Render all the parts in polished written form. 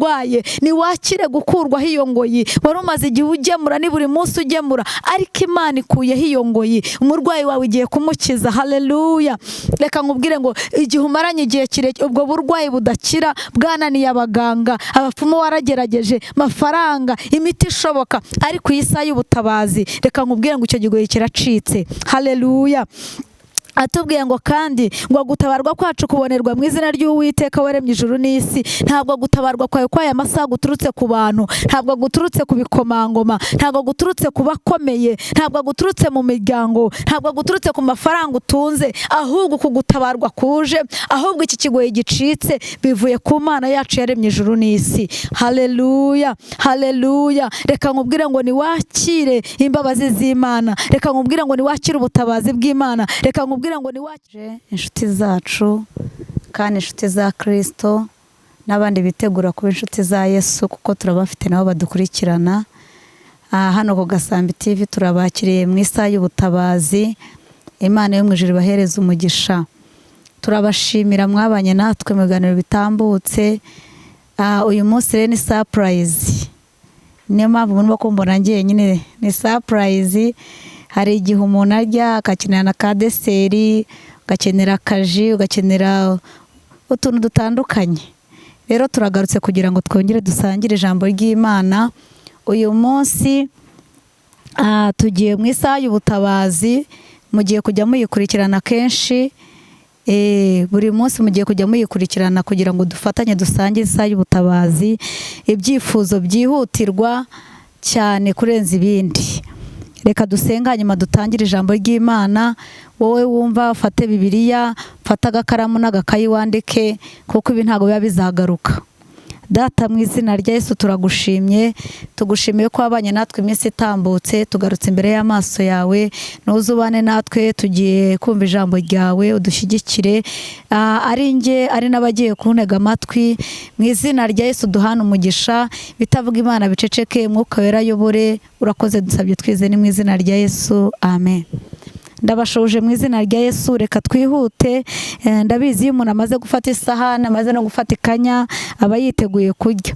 urwaye, niwakire gukurwaho iyo ngoyi wari umaze igihe ugemura, ni buri munsi ugemura, ariko Imana ikuyeho iyo ngoyi, umurwayi wawe igiye kumukiza. Haleluya. Reka nkubwire ngo igihe umaranye igihe kirekire ubwo burwayi budakira, bwananiye abaganga, abapfumu waragerageje, mafaranga, imiti ishoboka, ariko iyi saha y'ubutabazi reka nkubwire ngo icyo kigoyi kiracitse. Haleluya. Atubwiye ngo kandi ngo gutabarwa kwacu kubonerwa mu izina ry'Uwiteka waremye ijuru n'isi. Ntabwo gutabarwa kwawe kw'aya masaha guturutse ku bantu, ntabwo guturutse ku bikomangoma, ntabwo guturutse ku bakomeye, ntabwo guturutse mu miryango, ntabwo guturutse ku mafaranga utunze, ahubwo ku gutabarwa kuje, ahubwo iki kigoyi gicitse bivuye ku Mana yacu yaremye ijuru n'isi. Haleluya, haleluya. Reka nkubwire ngo niwakire imbabazi z'Imana, reka nkubwire ngo niwakire ubutabazi bw'Imana, reka nkubwire ngo niwakire inshuti zacu kandi inshuti za Kristo n'abandi bitegura kuba inshuti za Yesu, kuko turabafite nabo badukurikirana. Hano ku Gasambi TV turabakiriye mu isaha y'ubutabazi. Imana yo mu ijuru ibahereza umugisha. Turabashimira mwabanye natwe mu biganiro bitambutse. Uyu munsi rero ni surprise, niyo mpamvu murimo kumbona ngiye nyine ni surprise. Hari igihe umuntu arya agakenera na ka deseri, ugakenera akaji, ugakenera utuntu dutandukanye. Rero turagarutse kugira ngo twongere dusangire ijambo ry'Imana. Uyu munsi tugiye mu isaha y'ubutabazi, mugiye kujya muyikurikirana kenshi. Buri munsi mugiye kujya muyikurikirana kugira ngo dufatanye dusange isaha y'ubutabazi, ibyifuzo byihutirwa cyane kurenza ibindi. Reka dusenga hanyuma dutangire ijambo ry'Imana. Wowe wumva ufate Bibiliya, fata agakaramu n'agakayi wandike, kuko ibi ntabwo biba bizagaruka. Data mu izina rya Yesu turagushimye, tugushimiye ko wabanye natwe iminsi itambutse, tugarutse imbere y'amaso yawe. Ntuzubane natwe, tugiye kumva ijambo ryawe, udushyigikire, ari nge ari n'abagiye kuntega amatwi. Mu izina rya Yesu duhana umugisha, bitavuga Imana biceceke, Mwuka Wera ayobore. Urakoze dusabye twize ni mu izina rya Yesu, amen. Ndabashoje mu izina rya Yesu. Reka twihute, ndabizi iyo umuntu amaze gufata isahani, amaze no gufata ikanya, aba yiteguye kurya.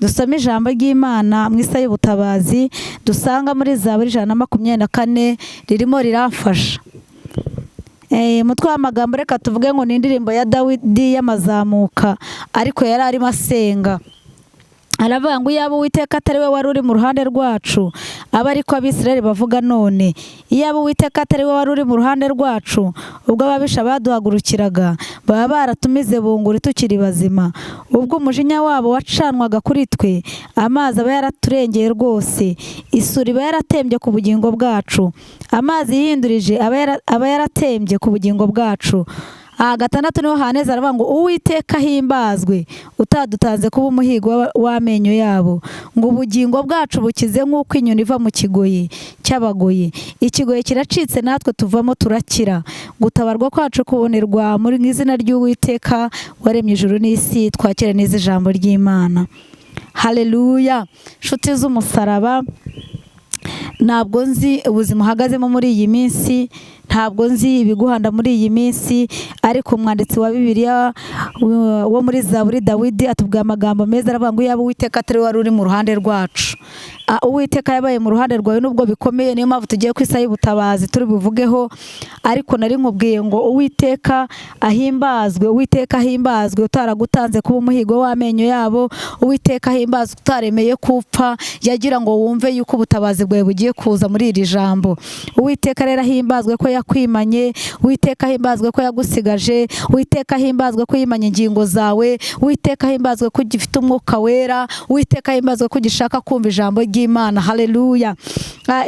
Dusome ijambo ry'Imana mu isaha y'ubutabazi dusanga muri Zaburi 124, ririmo riramfasha. Umutwe w'amagambo reka tuvuge ngo ni indirimbo ya Dawidi y'amazamuka, ariko yari arimo asenga. Aravuga ngo iyaba Uwiteka atari we wari uri mu ruhande rwacu, aba ariko Abisirayeli bavuga none. Iyaba Uwiteka atari we wari uri mu ruhande rwacu, ubwo ababisha baduhagurukiraga, baba baratumize bunguri tukiri bazima. Ubwo umujinya wabo wacanwaga kuri twe, amazi aba yaraturengeye rwose, isuri iba yaratembye ku bugingo bwacu, amazi yihindurije aba yaratembye ku bugingo bwacu. 6 niho haneze aravuga ngo Uwiteka himbazwe, utadutanze kuba umuhigo w'amenyo yabo, ngo ubugingo bwacu bukize nk'uko inyoni iva mu kigoyi cy'abagoyi. Ikigoyi kiracitse natwe tuvamo turakira. Gutabarwa kwacu kubonerwa muri izina ry'Uwiteka waremye ijuru n'isi. Twakira neza ijambo ry'Imana. Haleluya. Nshuti z'umusaraba, ntabwo nzi ubuzima uhagazemo muri iyi minsi, ntabwo nzi ibiguhanda muri iyi minsi, ariko umwanditsi wa Bibiliya wo muri Zaburi Dawidi atubwira amagambo meza, aravuga ngo iyaba Uwiteka atari wari uri mu ruhande rwacu. Uwiteka yabaye mu ruhande rwawe nubwo bikomeye, niyo mpamvu tugiye ku isaha y'ubutabazi turi buvugeho. Ariko nari nkubwiye ngo Uwiteka ahimbazwe, Uwiteka ahimbazwe utaragutanze kuba umuhigo w'amenyo yabo, Uwiteka ahimbazwe utaremeye kupfa, yagira ngo wumve yuko ubutabazi bwawe bugiye kuza muri iri jambo. Uwiteka rero ahimbazwe ko yakwimanye, Uwiteka ahimbazwe ko yagusigaje, Uwiteka ahimbazwe ko yimanye ingingo zawe, Uwiteka ahimbazwe ko ugifite Umwuka Wera, Uwiteka ahimbazwe ko ugishaka kumva ijambo ry'Imana. Haleluya.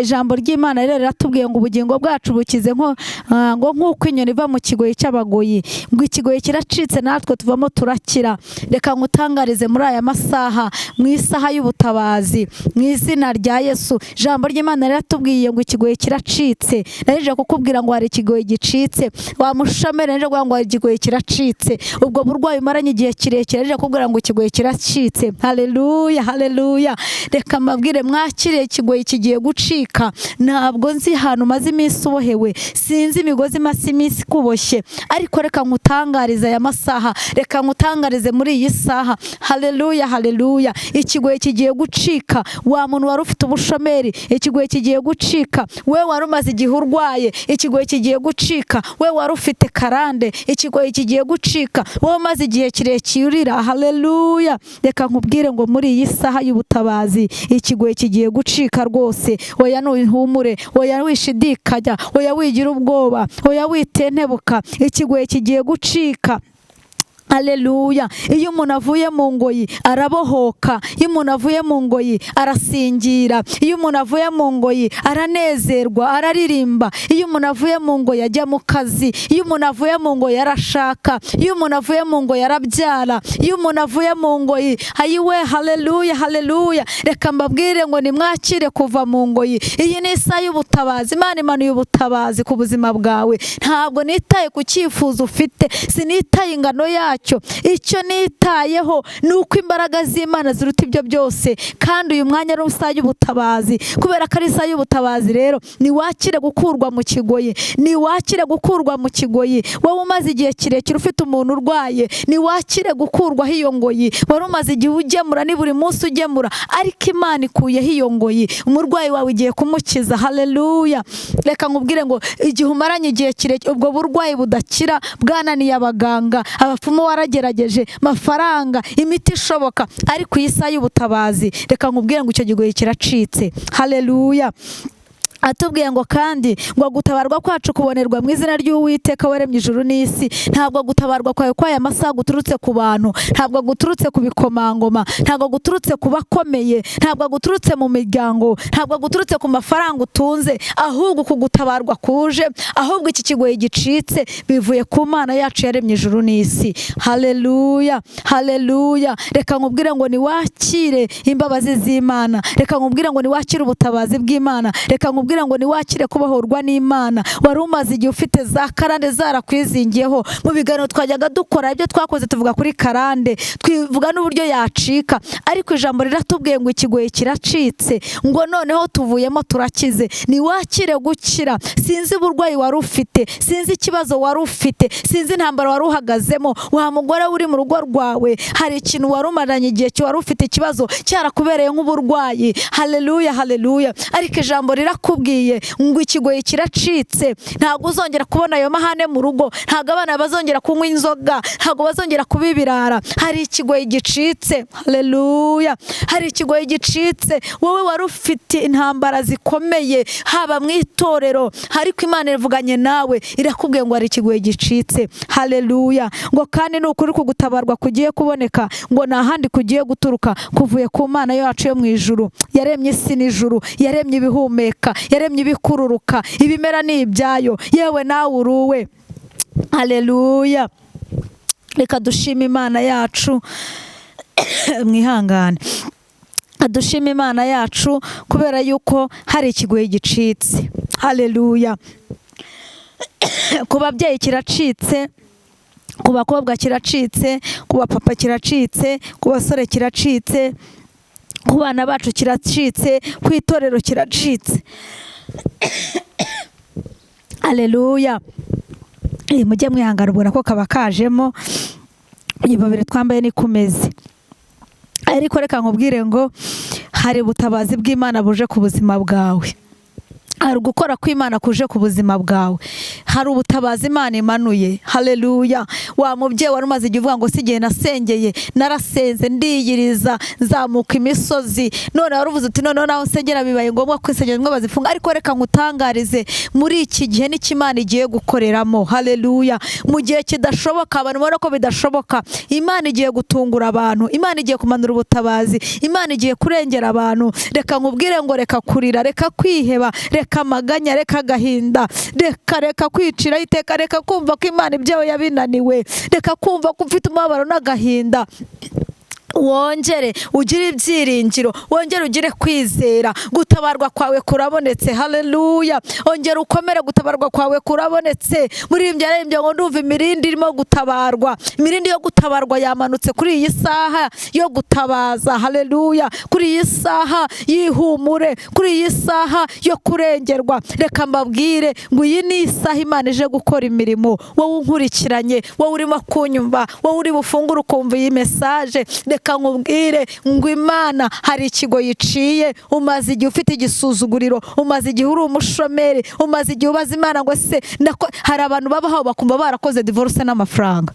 Ijambo ry'Imana rero riratubwiye ngo ubugingo bwacu bukize nk'uko inyoni iva mu kigoyi cy'abagoyi, ngo ikigoyi kiracitse natwe tuvamo turakira. Reka ngutangarize muri aya masaha, mu isaha y'ubutabazi, mu izina rya Yesu. Ijambo ry'Imana riratubwiye ngo ikigoyi kiracitse. Narije kukubwira ngo hari ikigoyi gicitse, wamushamere narije kuvuga ngo hari ikigoyi kiracitse. Ubwo burwayi umaranye igihe kirekire, narije kukubwira ngo ikigoyi kiracitse. Haleluya, haleluya. Reka mbabwire mwakire, ikigoyi kigiye gucika. gucika. Ntabwo nzi ahantu umaze iminsi ubohewe, sinzi imigozi imaze iminsi ikuboshye, ariko reka nkutangarize aya masaha, reka nkutangarize muri iyi saha. Haleluya, haleluya. Ikigoyi kigiye gucika. Wa muntu wari ufite ubushomeri, ikigoyi kigiye gucika. We wari umaze igihe urwaye, ikigoyi kigiye gucika. We wari ufite karande, ikigoyi kigiye gucika. Wowe umaze igihe kirekire urira. Haleluya. Reka nkubwire ngo muri iyi saha y'ubutabazi ikigoyi kigiye gucika rwose. Oya ntuhumure, oya wishidikanya, oya wigira ubwoba, oya witentebuka. Ikigoyi kigiye gucika. Haleluya. Iyo umuntu avuye mu ngoyi arabohoka, iyo umuntu avuye mu ngoyi arasingira, iyo umuntu avuye mu ngoyi aranezerwa, araririmba, iyo umuntu avuye mu ngoyi ajya mu kazi, iyo umuntu avuye mu ngoyi arashaka, iyo umuntu avuye mu ngoyi arabyara, iyo umuntu avuye mu ngoyi ayiwe. Haleluya, haleluya. Reka mbabwire ngo nimwakire kuva mu ngoyi. Iyi ni isaha y'ubutabazi. Imana imanuye ubutabazi ku buzima bwawe. Ntabwo nitaye ku cyifuzo ufite, sinitaye ingano yacu. Icyo nitayeho ni uko imbaraga z'Imana ziruta ibyo byose, kandi uyu mwanya ari isaha y'ubutabazi. Kubera ko ari isaha y'ubutabazi rero niwakire gukurwa mu kigoyi, niwakire gukurwa mu kigoyi. Wowe umaze igihe kirekire ufite umuntu urwaye, niwakire gukurwaho iyo ngoyi. Wari umaze igihe ugemura, ni buri munsi ugemura, ariko Imana ikuyeho iyo ngoyi. Umurwayi wawe igiye kumukiza. Haleluya. Reka nkubwire ngo igihe umaranye igihe kirekire ubwo burwayi budakira, bwananiye abaganga, abapfumu waragerageje, mafaranga, imiti ishoboka, ariko iyi saha y'ubutabazi reka nkubwire ngo icyo kigoyi kiracitse. Haleluya. Atubwiye ngo kandi ngo gutabarwa kwacu kubonerwa mu izina ry'Uwiteka waremye ijuru n'isi. Ntabwo gutabarwa kwawe kw'aya masaha guturutse ku bantu, ntabwo guturutse ku bikomangoma, ntabwo guturutse ku bakomeye, ntabwo guturutse mu miryango, ntabwo guturutse ku mafaranga utunze, ahubwo ku gutabarwa kuje, ahubwo iki kigoyi gicitse bivuye ku Mana yacu yaremye ijuru n'isi. Haleluya, haleluya. Reka nkubwire ngo niwakire imbabazi z'Imana, reka nkubwire ngo niwakire ubutabazi bw'Imana, reka nkubwire ngo niwakire kubohorwa n'Imana. Wari umaze igihe ufite za karande zarakwizingiyeho. Mu biganiro twajyaga dukora ibyo twakoze tuvuga kuri karande, twivuga n'uburyo yacika, ariko ijambo riratubwiye ngo ikigoyi kiracitse, ngo noneho tuvuyemo turakize. Niwakire gukira. Sinzi uburwayi wari ufite, sinzi ikibazo wari ufite, sinzi intambara wari uhagazemo. Wa mugore uri mu rugo rwawe hari ikintu wari umaranye igihe wari ufite ikibazo cyarakubereye nk'uburwayi. Haleluya, haleluya. Ariko ijambo rirakubwiye ngo ikigoyi kiracitse. Ntabwo uzongera kubona ayo mahane mu rugo, ntabwo abana bazongera kunywa inzoga, ntabwo bazongera kuba ibirara. Hari ikigoyi gicitse. Haleluya. Hari ikigoyi gicitse. Wowe wari ufite intambara zikomeye haba mu itorero, ariko Imana ivuganye nawe irakubwiye ngo hari ikigoyi gicitse. Haleluya. Ngo kandi n'ukuri kugutabarwa kugiye kuboneka, ngo nta handi kugiye guturuka, kuvuye ku Mana yacu yo mu ijuru yaremye isi n'ijuru, yaremye ibihumeka, yaremye ibikururuka, ibimera ni ibyayo, yewe nawe uruwe. Haleluya. Reka dushime Imana yacu. Mwihangane. Dushime Imana yacu kubera yuko hari ikigoyi gicitse. Haleluya. Ku babyeyi kiracitse, ku bakobwa kiracitse, ku bapapa kiracitse, ku basore kiracitse, ku bana bacu kiracitse, ku itorero kiracitse. Haleluya. Mujye mwihangana ubona ko kaba kajemo. Babiri twambaye ni kumeze, ariko reka nkubwire ngo hari ubutabazi bw'Imana buje ku buzima bwawe. Hari gukora kw'Imana kuje ku buzima bwawe. Hari ubutabazi Imana imanuye. Haleluya. Wa mubyeyi wari umaze igihe uvuga ngo si igihe nasengeye, narasenze ndiyiriza nzamuka imisozi, none wari uvuze uti none naho nsengera bibaye ngombwa ko insengero zimwe bazifunga. Ariko reka nkutangarize muri iki gihe n'icyo Imana igiye gukoreramo. Haleluya. Mu gihe kidashoboka, abantu babona ko bidashoboka, Imana igiye gutungura abantu, Imana igiye kumanura ubutabazi, Imana igiye kurengera abantu. Reka nkubwire ngo reka kurira, reka kwiheba, reka amaganya, reka agahinda, reka kwicira iteka, reka kumva ko Imana ibyawe yabinaniwe, reka kumva ko ufite umubabaro n'agahinda. Wongere ugire ibyiringiro, wongere ugire kwizera. gutabarwa kwawe kurabonetse. Haleluya. Ongera ukomere, gutabarwa kwawe kurabonetse. Muririmbyi yaririmbye ngo ndumva imirindi irimo gutabarwa. Imirindi yo gutabarwa yamanutse kuri iyi saha yo gutabaza. Haleluya. Kuri iyi saha y'ihumure, kuri iyi saha yo kurengerwa. Reka mbabwire ngo iyi ni isaha Imana ije gukora imirimo. Wowe unkurikiranye, wowe urimo kunyumva, wowe uri bufungure ukumva iyi message, reka nkubwire ngo Imana hari ikigo yiciye. Umaze igihe ufite igisuzuguriro, umaze igihe uri umushomeri, umaze igihe ubaza Imana ngo se hari abantu babaho bakumva barakoze divorce n'amafaranga,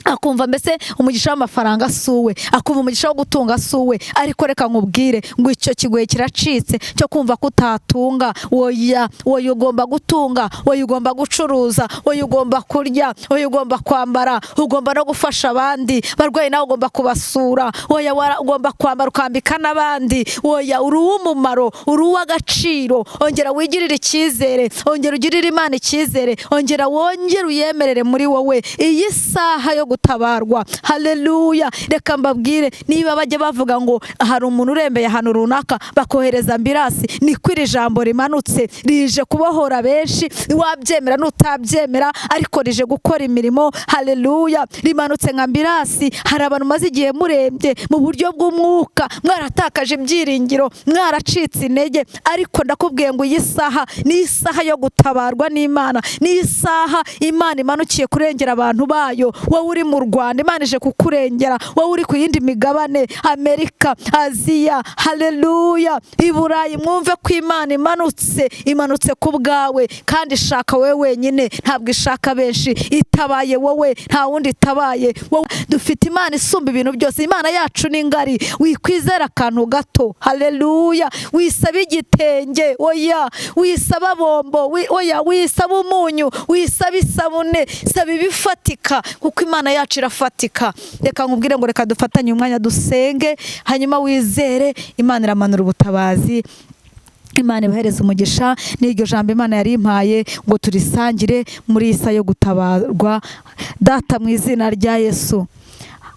akumva mbese umugisha w'amafaranga asuwe, akumva umugisha wo gutunga asuwe. Ariko reka nkubwire ngo icyo kigoye kiracitse cyo kumva ko utatunga. Woya ugomba gutunga, woya ugomba gucuruza, woya ugomba kurya, woya ugomba kwambara, ugomba no gufasha abandi barwayi, nawe ugomba kubasura. Woya ugomba kwambara ukambika n'abandi. Woya uri uw'umumaro, uri uw'agaciro. Ongera wigirire icyizere, ongera ugirire Imana icyizere, ongera wongere uyemerere muri wowe iyi saha yo gutabarwa. Haleluya. Reka mbabwire, niba bajya bavuga ngo hari umuntu urembeye ahantu runaka bakohereza ambirasi, niko iri jambo rimanutse rije kubohora benshi. Wabyemera n'utabyemera, ariko rije gukora imirimo. Haleluya. Rimanutse nka ambirasi. Hari abantu maze igihe murembye mu buryo bw'umwuka, mwaratakaje ibyiringiro, mwaracitse intege, ariko ndakubwiye ngo iyi saha ni isaha yo gutabarwa n'Imana. Ni isaha Imana imanukiye kurengera abantu bayo. Wowe uri mu Rwanda, Imana ije kukurengera. Wowe uri ku yindi migabane, Amerika, Aziya, haleluya, i Burayi, mwumve ko Imana imanutse ku bwawe, kandi ishaka wowe wenyine, ntabwo ishaka benshi. Itabaye wowe, nta wundi itabaye. Wowe dufite Imana isumba ibintu byose. Imana yacu ni ngari. Wikwizera akantu gato. Haleluya. Wisaba igitenge, oya, wisaba bombo, oya, wisaba umunyu, wisaba isabune, saba ibifatika, kuko Imana yacu irafatika. Reka nkubwire ngo reka dufatanye umwanya dusenge, hanyuma wizere Imana iramanura ubutabazi. Imana ibahereze umugisha. N'iryo jambo Imana yari impaye ngo turisangire muri isa yo gutabarwa. Data, mu izina rya Yesu,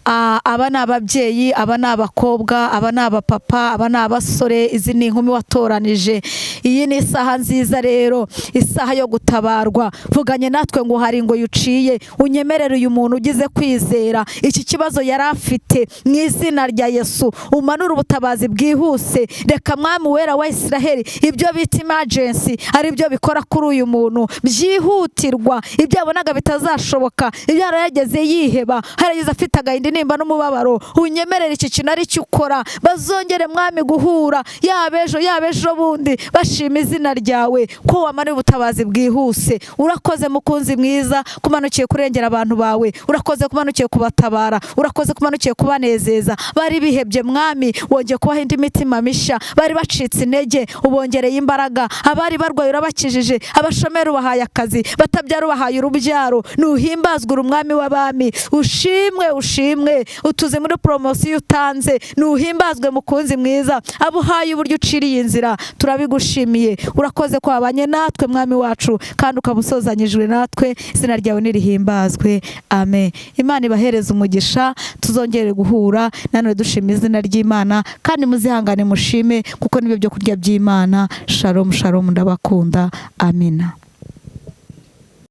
aba ni ababyeyi, aba ni abakobwa, aba ni abapapa, aba ni abasore, izi ni inkumi watoranije. Iyi ni isaha nziza rero, isaha yo gutabarwa. Vuganye natwe ngo hari ngo yuciye. Unyemerere uyu muntu ugize kwizera iki kibazo yari afite, mu izina rya Yesu umanura ubutabazi bwihuse. Reka Mwami wera wa Isiraheli, ibyo bita emergency ari byo bikora kuri uyu muntu byihutirwa. Ibyo yabonaga bitazashoboka, ibyo yarageze yiheba, harageze afite agahinda nimba n'umubabaro, unyemerere iki kintu ari cyo ukora. Bazongere Mwami guhura, yaba ejo bundi, bashima izina ryawe ko wamara ubutabazi bwihuse. Urakoze mukunzi mwiza, kumanukiye kurengera abantu bawe. Urakoze kumanukiye kubatabara. Urakoze kumanukiye kubanezeza. Bari bihebye Mwami, wongeye kubaha indi mitima misha. Bari bacitse intege, ubongereye imbaraga. Abari barwaye urabakijije, abashomeri ubahaye akazi, batabyara ubahaye urubyaro. Nuhimbazwe uri Umwami w'abami. Ushimwe utuze muri promosiyo utanze. Nuhimbazwe mukunzi mwiza, abuhaye uburyo uciriye inzira. Turabigushimiye. Urakoze ko wabanye natwe Mwami wacu, kandi ukabusozanyijwe natwe. Izina ryawe nirihimbazwe. Amen. Imana ibahereze umugisha. Tuzongere guhura nanone dushima izina ry'Imana, kandi muzihangane mushime, kuko nibyo byo kurya by'Imana. Shalom shalom, ndabakunda. Amina.